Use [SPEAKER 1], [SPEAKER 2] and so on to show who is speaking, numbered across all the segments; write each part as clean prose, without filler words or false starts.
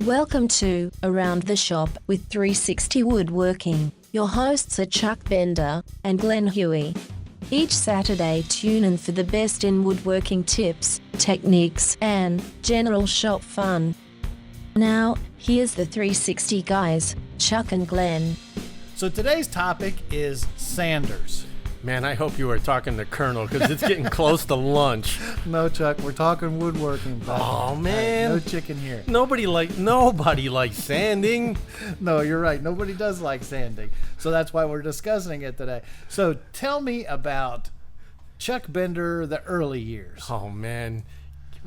[SPEAKER 1] Welcome to Around the Shop with 360 Woodworking. Your hosts are Chuck Bender and Glen Huey. Each Saturday, tune in for the best in woodworking tips, techniques, and general shop fun. Now, here's the 360 guys, Chuck and Glen.
[SPEAKER 2] So today's topic is sanders.
[SPEAKER 3] Man, I hope you are talking to Colonel because it's getting close to lunch.
[SPEAKER 2] No, Chuck, we're talking woodworking.
[SPEAKER 3] Oh, man.
[SPEAKER 2] No chicken here.
[SPEAKER 3] Nobody likes sanding.
[SPEAKER 2] No, you're right. Nobody does like sanding. So that's why we're discussing it today. So tell me about Chuck Bender, the early years.
[SPEAKER 3] Oh, man.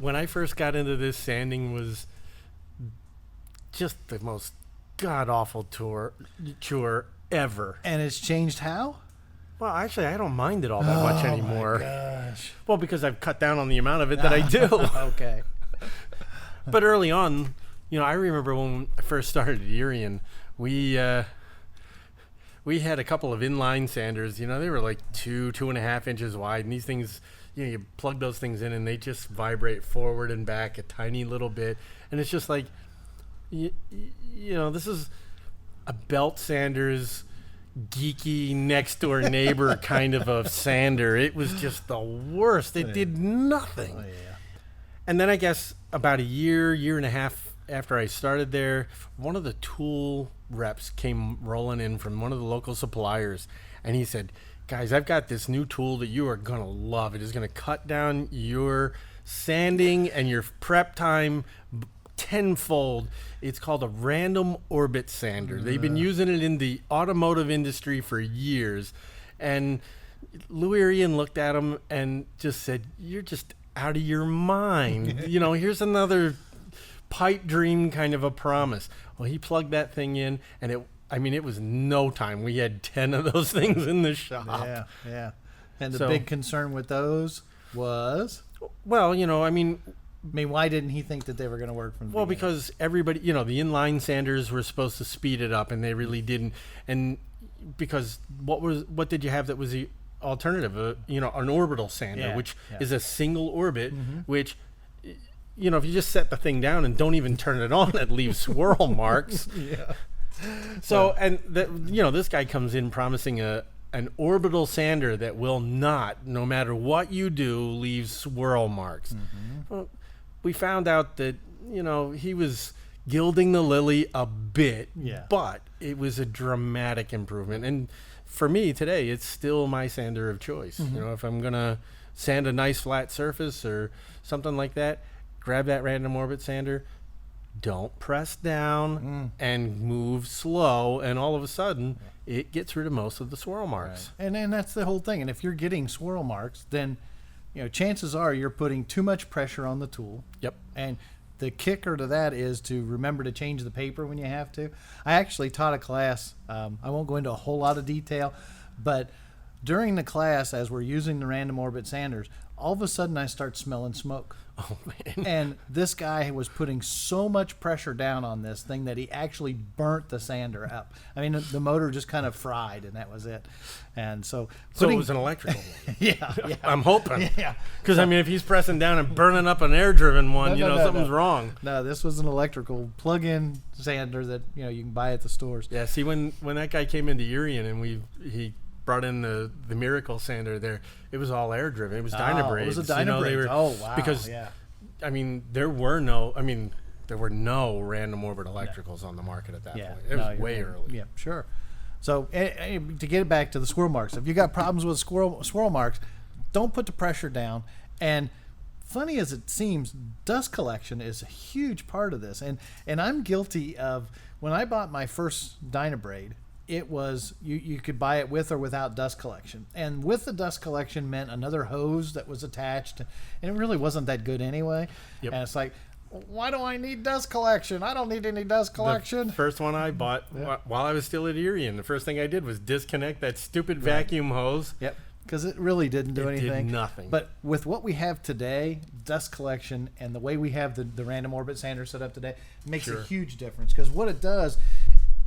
[SPEAKER 3] When I first got into this, sanding was just the most god-awful chore ever.
[SPEAKER 2] And it's changed how?
[SPEAKER 3] Well, actually, I don't mind it all that much anymore.
[SPEAKER 2] Oh, my gosh.
[SPEAKER 3] Well, because I've cut down on the amount of it that I do.
[SPEAKER 2] Okay.
[SPEAKER 3] But early on, I remember when I first started at Irian, we had a couple of inline sanders. They were like 2.5 inches wide. And these things, you plug those things in and they just vibrate forward and back a tiny little bit. And it's just like, this is a belt sander's geeky next door neighbor kind of a sander. It was just the worst. It did nothing.
[SPEAKER 2] Oh, yeah.
[SPEAKER 3] And then I guess about a year and a half after I started there, one of the tool reps came rolling in from one of the local suppliers, and he said, guys, I've got this new tool that you are going to love. It is going to cut down your sanding and your prep time tenfold. It's called a random orbit sander. They've been using it in the automotive industry for years. And Louis Arian looked at him and just said, you're just out of your mind. Here's another pipe dream kind of a promise. Well, he plugged that thing in, and it was no time. We had 10 of those things in the shop.
[SPEAKER 2] Yeah. And the big concern with those was?
[SPEAKER 3] Well,
[SPEAKER 2] why didn't he think that they were going to work from the beginning?
[SPEAKER 3] Because everybody, the inline sanders were supposed to speed it up, and they really didn't. And because what did you have that was the alternative? An orbital sander, which is a single orbit, which, if you just set the thing down and don't even turn it on, it leaves swirl marks.
[SPEAKER 2] Yeah.
[SPEAKER 3] So, and this guy comes in promising an orbital sander that will not, no matter what you do, leave swirl marks. Well, we found out that, he was gilding the lily a bit, but it was a dramatic improvement. And for me today, it's still my sander of choice. If I'm going to sand a nice flat surface or something like that, grab that random orbit sander, don't press down and move slow, and all of a sudden it gets rid of most of the swirl marks.
[SPEAKER 2] Right. And that's the whole thing. And if you're getting swirl marks, then chances are you're putting too much pressure on the tool.
[SPEAKER 3] Yep.
[SPEAKER 2] And the kicker to that is to remember to change the paper when you have to. I actually taught a class. I won't go into a whole lot of detail, but during the class, as we're using the random orbit sanders, all of a sudden I start smelling smoke.
[SPEAKER 3] Oh, man.
[SPEAKER 2] And this guy was putting so much pressure down on this thing that he actually burnt the sander up. I mean, the motor just kind of fried, and that was it. And so
[SPEAKER 3] it was an electrical one.
[SPEAKER 2] Yeah.
[SPEAKER 3] I'm hoping.
[SPEAKER 2] Yeah.
[SPEAKER 3] Because, if he's pressing down and burning up an air-driven one, something's wrong.
[SPEAKER 2] No, this was an electrical plug-in sander that, you can buy at the stores.
[SPEAKER 3] Yeah, see, when that guy came into Urian and he brought in the Miracle sander there, it was all air-driven. It was Dynabrades.
[SPEAKER 2] It was a Dynabrade. Oh, wow.
[SPEAKER 3] Because, there were no random orbit electricals on the market at that point. It was way early.
[SPEAKER 2] Yeah, sure. So to get it back to the swirl marks, if you got problems with swirl marks, don't put the pressure down. And funny as it seems, dust collection is a huge part of this. And I'm guilty of, when I bought my first Dynabrade, it was you could buy it with or without dust collection, and with the dust collection meant another hose that was attached, and it really wasn't that good anyway.
[SPEAKER 3] Yep.
[SPEAKER 2] And it's like, why do I need dust collection? I don't need any dust collection.
[SPEAKER 3] The first one I bought while I was still at Irian, the first thing I did was disconnect that stupid vacuum hose.
[SPEAKER 2] Yep. Because it really didn't do anything.
[SPEAKER 3] Did nothing.
[SPEAKER 2] But with what we have today, dust collection, and the way we have the random orbit sander set up today, makes a huge difference. Because what it does,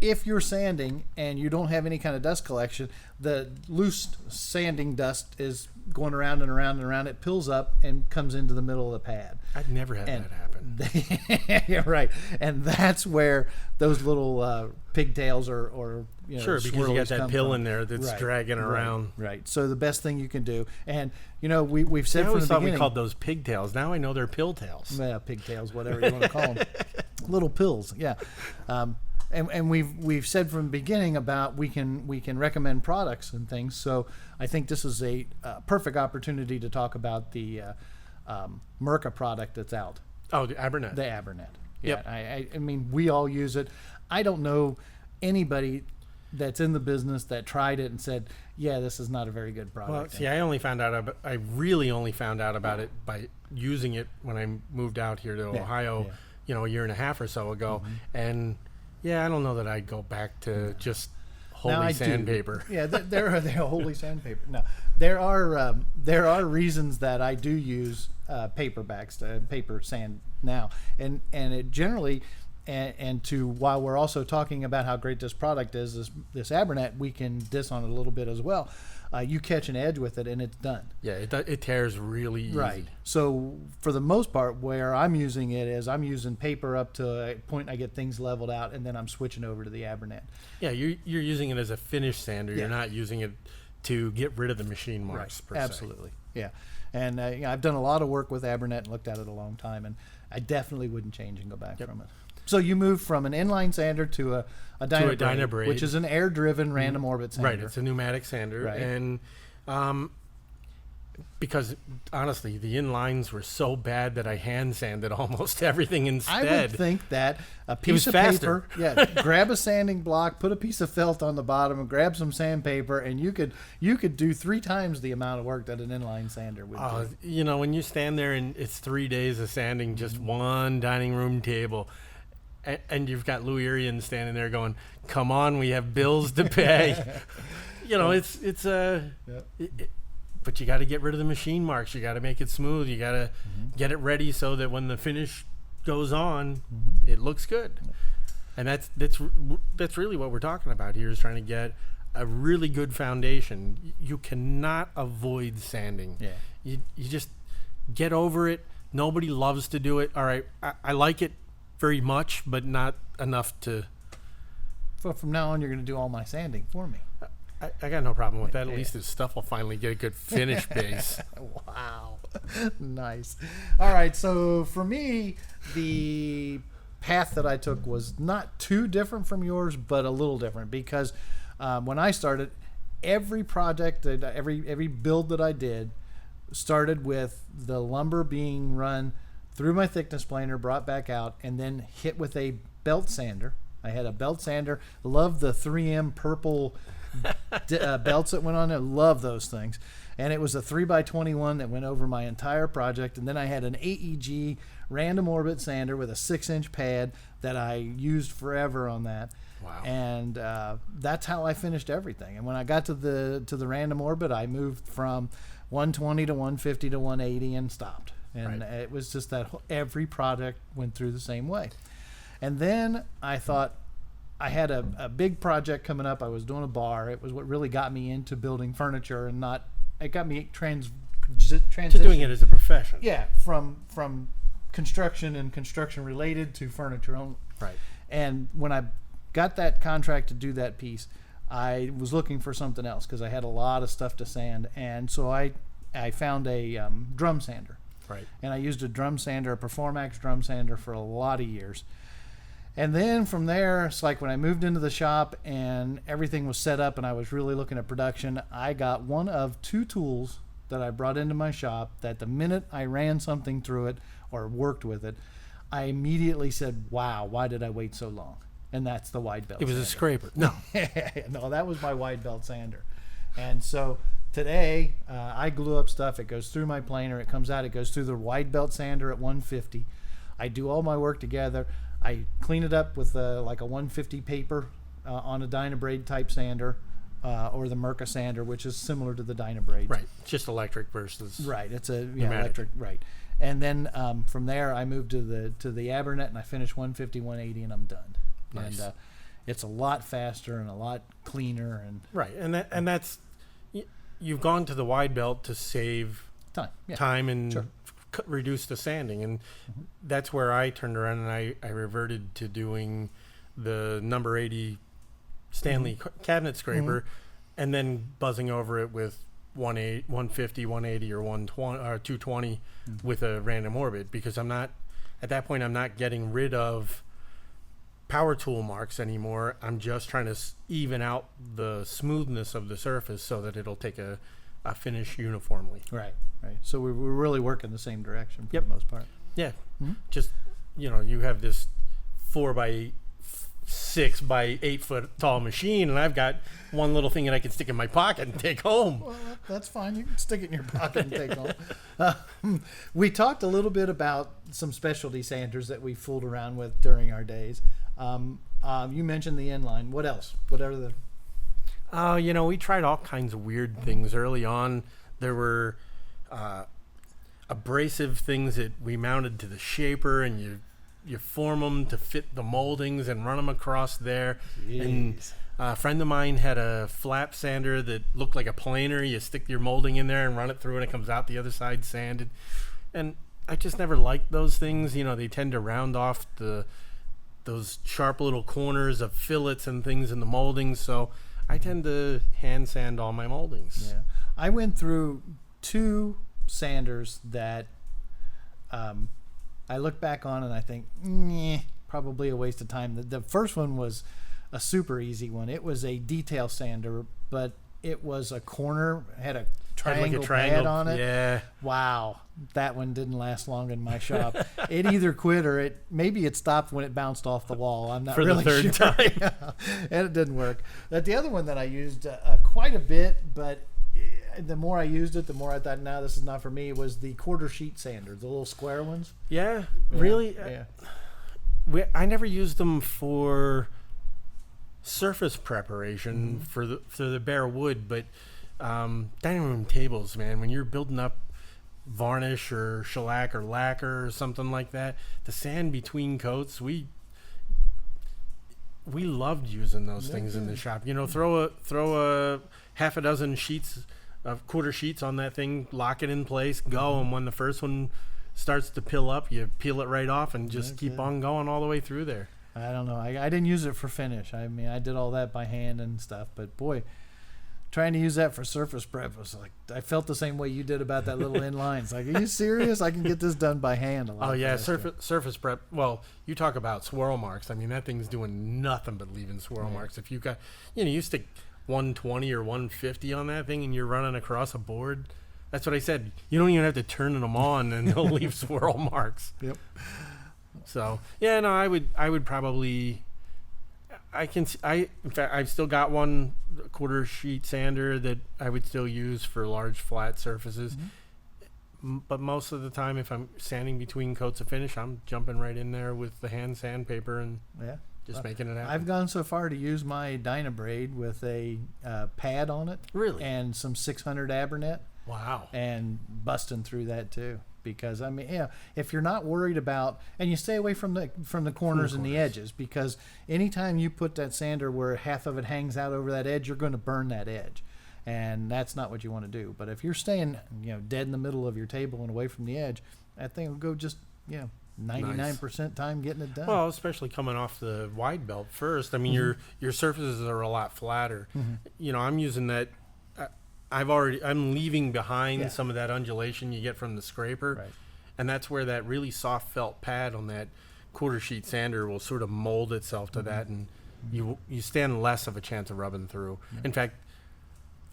[SPEAKER 2] if you're sanding and you don't have any kind of dust collection, the loose sanding dust is going around and around and around. It pills up and comes into the middle of the pad.
[SPEAKER 3] I've never had that happen.
[SPEAKER 2] Yeah, right. And that's where those little pigtails or
[SPEAKER 3] sure, because you got that pill in there that's
[SPEAKER 2] right,
[SPEAKER 3] dragging around.
[SPEAKER 2] Right. So the best thing you can do, and we've said
[SPEAKER 3] I
[SPEAKER 2] from
[SPEAKER 3] always
[SPEAKER 2] the
[SPEAKER 3] thought
[SPEAKER 2] beginning,
[SPEAKER 3] we called those pigtails. Now I know they're pill tails.
[SPEAKER 2] Yeah, pigtails, whatever you want to call them, little pills. Yeah. And we've said from the beginning about we can recommend products and things. So I think this is a perfect opportunity to talk about the Mirka product that's out.
[SPEAKER 3] Oh, the Abernet.
[SPEAKER 2] The Abernet.
[SPEAKER 3] Yep.
[SPEAKER 2] Yeah. I mean, we all use it. I don't know anybody that's in the business that tried it and said, yeah, this is not a very good product.
[SPEAKER 3] Well, see, I really only found out about it by using it when I moved out here to Ohio, a year and a half or so ago. Mm-hmm. And yeah, I don't know that I'd go back to just holy sandpaper.
[SPEAKER 2] Yeah, there are holy sandpaper. No, there are reasons that I do use paperbacks, paper sand now, and it generally. And while we're also talking about how great this product is, this Abernet, we can diss on it a little bit as well. You catch an edge with it, and it's done.
[SPEAKER 3] Yeah, it tears really easy.
[SPEAKER 2] Right. So for the most part, where I'm using it is I'm using paper up to a point I get things leveled out, and then I'm switching over to the Abernet.
[SPEAKER 3] Yeah, you're using it as a finish sander. Yeah. You're not using it to get rid of the machine marks.
[SPEAKER 2] Right. Absolutely. Yeah. And I've done a lot of work with Abernet and looked at it a long time, and I definitely wouldn't change and go back from it. So you move from an inline sander to a Dynabraid, which is an air-driven random orbit sander.
[SPEAKER 3] Right, it's a pneumatic sander. Right. And because, honestly, the inlines were so bad that I hand sanded almost everything instead.
[SPEAKER 2] I would think that a piece of paper, grab a sanding block, put a piece of felt on the bottom, and grab some sandpaper, and you could do 3 times the amount of work that an inline sander would do.
[SPEAKER 3] When you stand there and it's 3 days of sanding just one dining room table, and you've got Lou Arian standing there going, "Come on, we have bills to pay." But you got to get rid of the machine marks. You got to make it smooth. You got to get it ready so that when the finish goes on, it looks good. And that's really what we're talking about here, is trying to get a really good foundation. You cannot avoid sanding. Yeah. You just get over it. Nobody loves to do it. All right, I like it very much, but not enough to.
[SPEAKER 2] So from now on, you're going to do all my sanding for me.
[SPEAKER 3] I got no problem with that. At least this stuff will finally get a good finish base.
[SPEAKER 2] Wow. Nice. All right. So for me, the path that I took was not too different from yours, but a little different, because when I started, every project, every build that I did started with the lumber being run through my thickness planer, brought back out, and then hit with a belt sander. I had a belt sander. Love the 3M purple belts that went on there. Love those things. And it was a 3x21 that went over my entire project. And then I had an AEG random orbit sander with a 6-inch pad that I used forever on that.
[SPEAKER 3] Wow.
[SPEAKER 2] And that's how I finished everything. And when I got to the random orbit, I moved from 120 to 150 to 180 and stopped. And it was just that every product went through the same way. And then I thought, I had a big project coming up. I was doing a bar. It was what really got me into building furniture, and it got me transition
[SPEAKER 3] to doing it as a profession.
[SPEAKER 2] Yeah, from construction and construction related to furniture only.
[SPEAKER 3] Right.
[SPEAKER 2] And when I got that contract to do that piece, I was looking for something else because I had a lot of stuff to sand, and so I found a drum sander.
[SPEAKER 3] Right.
[SPEAKER 2] And I used a drum sander, a Performax drum sander, for a lot of years. And then from there, it's like when I moved into the shop and everything was set up and I was really looking at production, I got one of 2 tools that I brought into my shop that the minute I ran something through it or worked with it, I immediately said, wow, why did I wait so long? And that's the wide belt
[SPEAKER 3] sander. It was a scraper.
[SPEAKER 2] No. No, that was my wide belt sander. And so today, I glue up stuff. It goes through my planer. It comes out. It goes through the wide belt sander at 150. I do all my work together. I clean it up with like a 150 paper on a Dynabraid type sander, or the Mirka sander, which is similar to the Dynabraid.
[SPEAKER 3] Right. Just electric versus.
[SPEAKER 2] Right. It's a electric. Right. And then from there, I moved to the Abernet, and I finished 150, 180, and I'm done.
[SPEAKER 3] Nice.
[SPEAKER 2] it's a lot faster and a lot cleaner and
[SPEAKER 3] Right, and that's you've gone to the wide belt to save time and
[SPEAKER 2] Sure.
[SPEAKER 3] reduce the sanding, and that's where I turned around and I reverted to doing the number 80 Stanley cabinet scraper, and then buzzing over it with 150, 180, or 120 or 220 with a random orbit, because I'm not at that point. I'm not getting rid of power tool marks anymore. I'm just trying to even out the smoothness of the surface so that it'll take a finish uniformly.
[SPEAKER 2] Right. So we're really working the same direction for
[SPEAKER 3] Yep.
[SPEAKER 2] the most part.
[SPEAKER 3] Yeah, just you have this 4x6 by 8 foot tall machine, and I've got one little thing that I can stick in my pocket and take home.
[SPEAKER 2] Well, that's fine. You can stick it in your pocket and take home. We talked a little bit about some specialty sanders that we fooled around with during our days. You mentioned the inline. What else? Whatever the.
[SPEAKER 3] We tried all kinds of weird things early on. There were abrasive things that we mounted to the shaper, and you form them to fit the moldings and run them across there.
[SPEAKER 2] Jeez.
[SPEAKER 3] And a friend of mine had a flap sander that looked like a planer. You stick your molding in there and run it through, and it comes out the other side sanded. And I just never liked those things. They tend to round off those sharp little corners of fillets and things in the moldings. So I tend to hand sand all my moldings.
[SPEAKER 2] Yeah. I went through 2 sanders that I look back on and I think, probably a waste of time. The first one was a super easy one. It was a detail sander, but it was a corner, had a triangle pad on it.
[SPEAKER 3] Yeah.
[SPEAKER 2] Wow. That one didn't last long in my shop. It either quit or maybe it stopped when it bounced off the wall. I'm not
[SPEAKER 3] For
[SPEAKER 2] really
[SPEAKER 3] the third
[SPEAKER 2] sure.
[SPEAKER 3] time.
[SPEAKER 2] Yeah. And it didn't work. The other one that I used quite a bit, but the more I used it, the more I thought, no, this is not for me, was the quarter sheet sander, the little square ones.
[SPEAKER 3] Yeah, really?
[SPEAKER 2] Yeah.
[SPEAKER 3] I never used them for surface preparation for the bare wood, but dining room tables, man, when you're building up varnish or shellac or lacquer or something like that, the sand between coats, we loved using those things in the shop. Throw a half a dozen sheets of quarter sheets on that thing, lock it in place, go, and when the first one starts to pill up, you peel it right off and just keep on going all the way through there.
[SPEAKER 2] I don't know. I didn't use it for finish. I mean, I did all that by hand and stuff, but boy, trying to use that for surface prep was like, I felt the same way you did about that little inline. It's like, are you serious? I can get this done by hand a lot.
[SPEAKER 3] Oh yeah,
[SPEAKER 2] faster.
[SPEAKER 3] surface prep. Well, you talk about swirl marks. I mean, that thing's doing nothing but leaving swirl marks. If you got, you stick 120 or 150 on that thing and you're running across a board. That's what I said. You don't even have to turn them on and they'll leave swirl marks.
[SPEAKER 2] Yep.
[SPEAKER 3] So yeah, no, I would probably. In fact, I've still got one quarter sheet sander that I would still use for large flat surfaces. But most of the time, if I'm sanding between coats of finish, I'm jumping right in there with the hand sandpaper and just making it happen.
[SPEAKER 2] I've gone so far to use my Dynabraid with a pad on it.
[SPEAKER 3] Really?
[SPEAKER 2] And some 600 Abernet.
[SPEAKER 3] Wow.
[SPEAKER 2] And busting through that too. Because I mean, if you're not worried about, and you stay away from the corners and the edges, because anytime you put that sander where half of it hangs out over that edge, you're going to burn that edge, and that's not what you want to do. But if you're staying, dead in the middle of your table and away from the edge, that thing will go just 99% time getting it done.
[SPEAKER 3] Well, especially coming off the wide belt first. I mean, your surfaces are a lot flatter. I'm using that. I'm leaving behind some of that undulation you get from the scraper,
[SPEAKER 2] Right.
[SPEAKER 3] and that's where that really soft felt pad on that quarter sheet sander will sort of mold itself to that, and you stand less of a chance of rubbing through. In fact,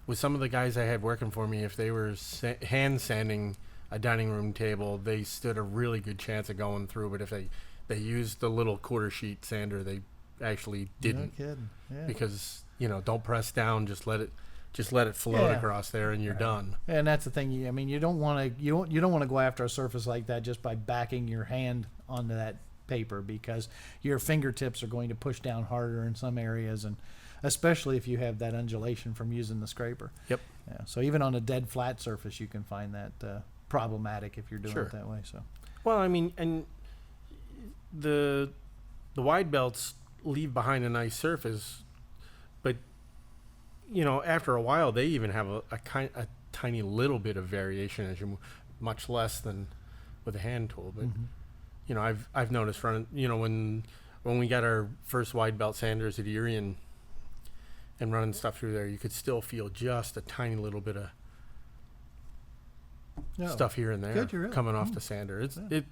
[SPEAKER 3] with some of the guys I had working for me, if they were hand sanding a dining room table, they stood a really good chance of going through. But if they used the little quarter sheet sander, they actually didn't.
[SPEAKER 2] No kidding. Yeah.
[SPEAKER 3] Because don't press down, just let it float across there, and you're done.
[SPEAKER 2] And that's the thing. You don't want to go after a surface like that just by backing your hand onto that paper, because your fingertips are going to push down harder in some areas, and especially if you have that undulation from using the scraper.
[SPEAKER 3] Yep.
[SPEAKER 2] Yeah. So even on a dead flat surface, you can find that problematic if you're doing it that way. So.
[SPEAKER 3] Well, I mean, and the wide belts leave behind a nice surface. But after a while, they even have a tiny little bit of variation as you move, much less than with a hand tool. But I've noticed when we got our first wide belt sanders at Erie and running stuff through there, you could still feel just a tiny little bit of stuff here and there coming off the sander. It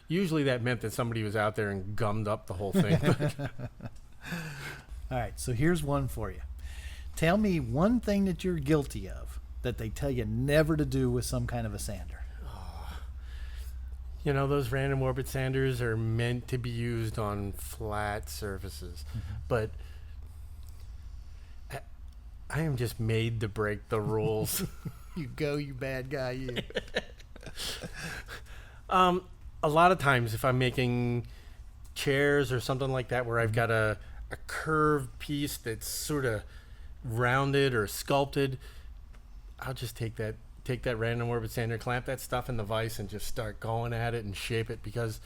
[SPEAKER 3] usually that meant that somebody was out there and gummed up the whole thing.
[SPEAKER 2] All right, so here's one for you. Tell me one thing that you're guilty of that they tell you never to do with some kind of a sander.
[SPEAKER 3] Those random orbit sanders are meant to be used on flat surfaces, but I am just made to break the rules.
[SPEAKER 2] You go, you bad guy, you.
[SPEAKER 3] A lot of times if I'm making chairs or something like that where I've got a curved piece that's sort of rounded or sculpted, I'll just take that random orbit sander, clamp that stuff in the vise, and just start going at it and shape it because,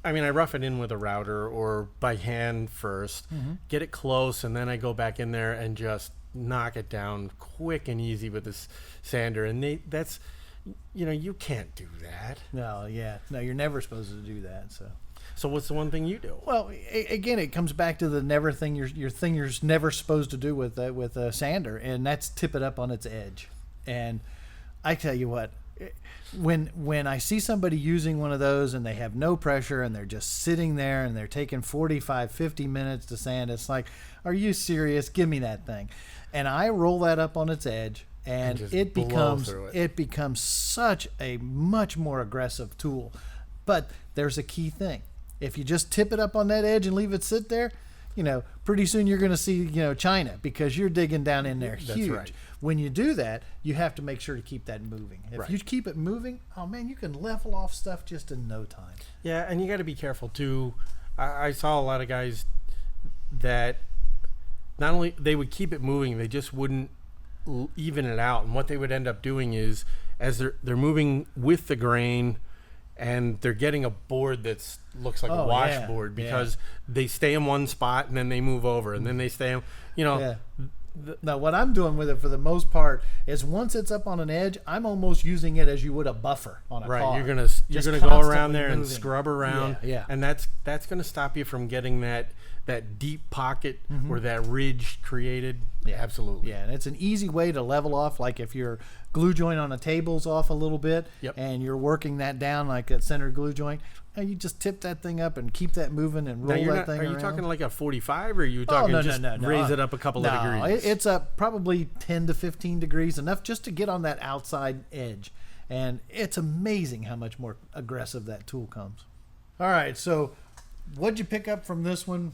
[SPEAKER 3] I rough it in with a router or by hand first, get it close, and then I go back in there and just knock it down quick and easy with this sander. And you can't do that.
[SPEAKER 2] No, you're never supposed to do that.
[SPEAKER 3] So what's the one thing you do?
[SPEAKER 2] Well, again, it comes back to the never thing your thing you're never supposed to do with a sander, and that's tip it up on its edge. And I tell you what, when I see somebody using one of those and they have no pressure and they're just sitting there and they're taking 45, 50 minutes to sand, it's like, are you serious? Give me that thing. And I roll that up on its edge, and it becomes such a much more aggressive tool. But there's a key thing. If you just tip it up on that edge and leave it sit there, pretty soon you're going to see, China, because you're digging down in there huge.
[SPEAKER 3] That's right.
[SPEAKER 2] When you do that, you have to make sure to keep that moving. If you keep it moving, oh man, you can level off stuff just in no time.
[SPEAKER 3] Yeah, and you got to be careful too. I saw a lot of guys that not only they would keep it moving, they just wouldn't even it out. And what they would end up doing is, as they're moving with the grain, and they're getting a board that looks like a washboard because they stay in one spot and then they move over and then they stay in,
[SPEAKER 2] Now, what I'm doing with it for the most part is once it's up on an edge, I'm almost using it as you would a buffer on a car.
[SPEAKER 3] Right, you're gonna go around there and scrub around, and that's gonna stop you from getting that deep pocket or that ridge created.
[SPEAKER 2] Yeah,
[SPEAKER 3] absolutely.
[SPEAKER 2] Yeah, and it's an easy way to level off. Like if your glue joint on a table's off a little bit, and you're working that down like that center glue joint, and you just tip that thing up and keep that moving and roll that thing around.
[SPEAKER 3] Are you talking like a 45, or are you talking no. Raise it up a couple of degrees?
[SPEAKER 2] It's up probably 10 to 15 degrees, enough just to get on that outside edge. And it's amazing how much more aggressive that tool comes. All right, so what'd you pick up from this one?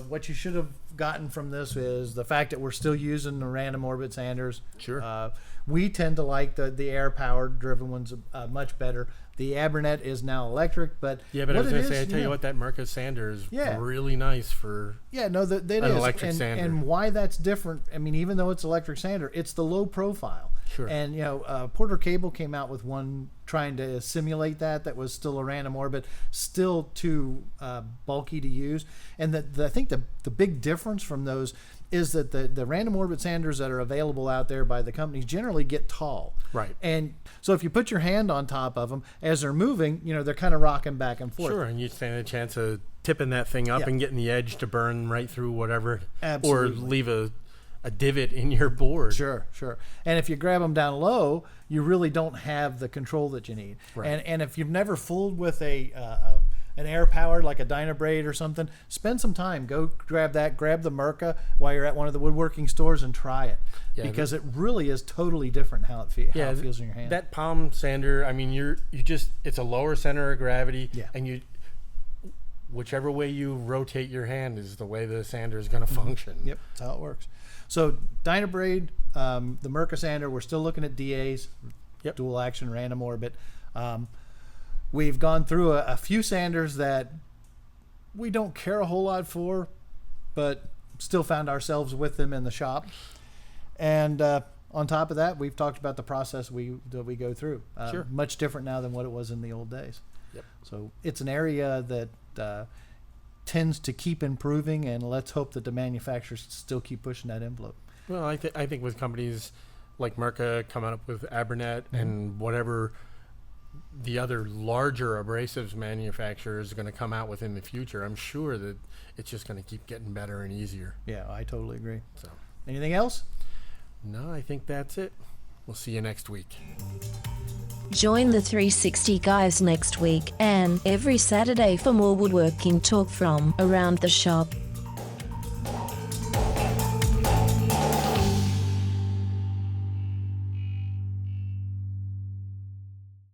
[SPEAKER 2] What you should have gotten from this is the fact that we're still using the random orbit sanders.
[SPEAKER 3] Sure.
[SPEAKER 2] We tend to like the air-powered driven ones much better. The Abernet is now electric, but
[SPEAKER 3] I was going to say, I tell you what, that Merca sander is really nice for
[SPEAKER 2] an
[SPEAKER 3] electric sander.
[SPEAKER 2] And why that's different, even though it's electric sander, it's the low profile.
[SPEAKER 3] Sure.
[SPEAKER 2] And, Porter Cable came out with one trying to simulate that was still a random orbit, still too bulky to use. And I think the big difference from those is that the random orbit sanders that are available out there by the companies generally get tall.
[SPEAKER 3] Right.
[SPEAKER 2] And so if you put your hand on top of them, as they're moving, they're kind of rocking back and forth.
[SPEAKER 3] Sure, and you stand a chance of tipping that thing up and getting the edge to burn right through whatever.
[SPEAKER 2] Absolutely.
[SPEAKER 3] Or leave a divot in your board.
[SPEAKER 2] Sure. And if you grab them down low, you really don't have the control that you need.
[SPEAKER 3] Right.
[SPEAKER 2] And if you've never fooled with an air powered like a Dynabraid or something, spend some time. Go grab the Merca while you're at one of the woodworking stores and try it, because it really is totally different how it feels in your hand.
[SPEAKER 3] That palm sander, it's a lower center of gravity, and whichever way you rotate your hand is the way the sander is going to function.
[SPEAKER 2] Yep, that's how it works. So Dynabraid, the Merca sander, we're still looking at DAs, dual action, random orbit. We've gone through a few sanders that we don't care a whole lot for, but still found ourselves with them in the shop. And on top of that, we've talked about the process that we go through.
[SPEAKER 3] Sure.
[SPEAKER 2] Much different now than what it was in the old days.
[SPEAKER 3] Yep.
[SPEAKER 2] So it's an area that tends to keep improving, and let's hope that the manufacturers still keep pushing that envelope.
[SPEAKER 3] Well, I think with companies like Merca coming up with Abernet and whatever the other larger abrasives manufacturers are going to come out with in the future, I'm sure that it's just going to keep getting better and easier.
[SPEAKER 2] Yeah, I totally agree.
[SPEAKER 3] So,
[SPEAKER 2] anything else?
[SPEAKER 3] no, I think that's it. We'll see you next week.
[SPEAKER 1] Join the 360 guys next week and every Saturday for more woodworking talk from around the shop.